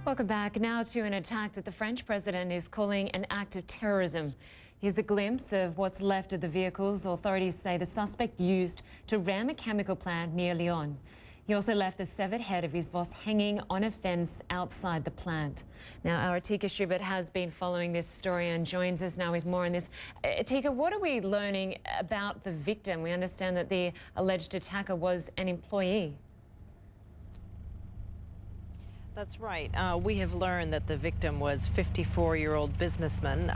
Welcome back. Now to an attack that the French president is calling an act of terrorism. Here's a glimpse of what's left of the vehicles authorities say the suspect used to ram a chemical plant near Lyon. He also left the severed head of his boss hanging on a fence outside the plant. Now, our Atika Shubert has been following this story and joins us now with more on this. Atika, what are we learning about the victim? We understand that the alleged attacker was an employee. That's right. We have learned that the victim was 54-year-old businessman.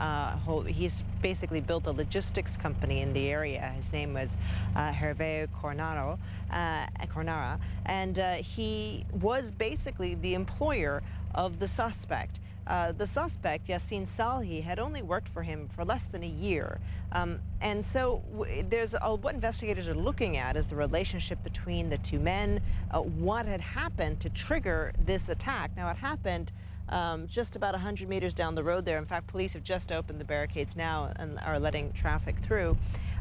He's basically built a logistics company in the area. His name was Hervé Cornara, and he was basically the employer of the suspect. The suspect, Yassine Salhi, had only worked for him for less than a year. And so what investigators are looking at is the relationship between the two men, what had happened to trigger this attack. Now, it happened just about 100 meters down the road there. In fact, police have just opened the barricades now and are letting traffic through.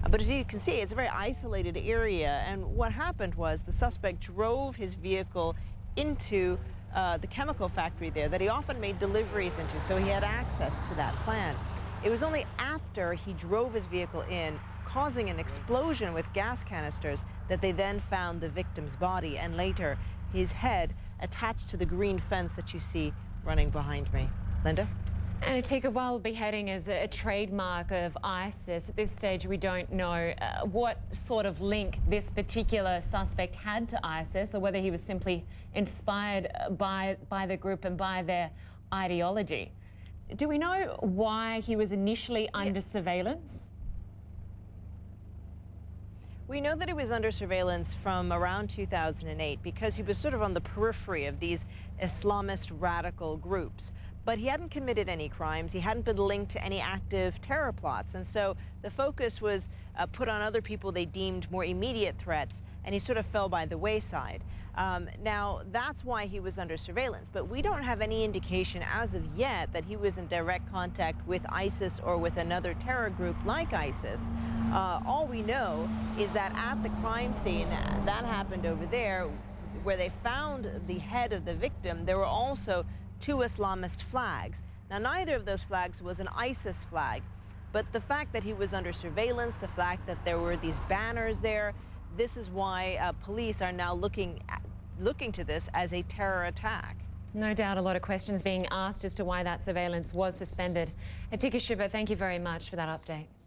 But as you can see, it's a very isolated area. And what happened was the suspect drove his vehicle into the chemical factory there that he often made deliveries into, so he had access to that plant. It was only after he drove his vehicle in, causing an explosion with gas canisters, that they then found the victim's body and later his head attached to the green fence that you see running behind me. Lynda? And Atika, while beheading is a trademark of ISIS, at this stage we don't know what sort of link this particular suspect had to ISIS, or whether he was simply inspired by the group and by their ideology. Do we know why he was initially under surveillance? We know that he was under surveillance from around 2008 because he was sort of on the periphery of these Islamist radical groups. But he hadn't committed any crimes. He hadn't been linked to any active terror plots. And so the focus was put on other people they deemed more immediate threats, and he sort of fell by the wayside. Now, that's why he was under surveillance. But we don't have any indication as of yet that he was in direct contact with ISIS or with another terror group like ISIS. All we know is that at the crime scene, that happened over there, where they found the head of the victim, there were also two Islamist flags. Now, neither of those flags was an ISIS flag, but the fact that he was under surveillance, the fact that there were these banners there, this is why police are now looking to this as a terror attack. No doubt a lot of questions being asked as to why that surveillance was suspended. Atika Shubert, thank you very much for that update.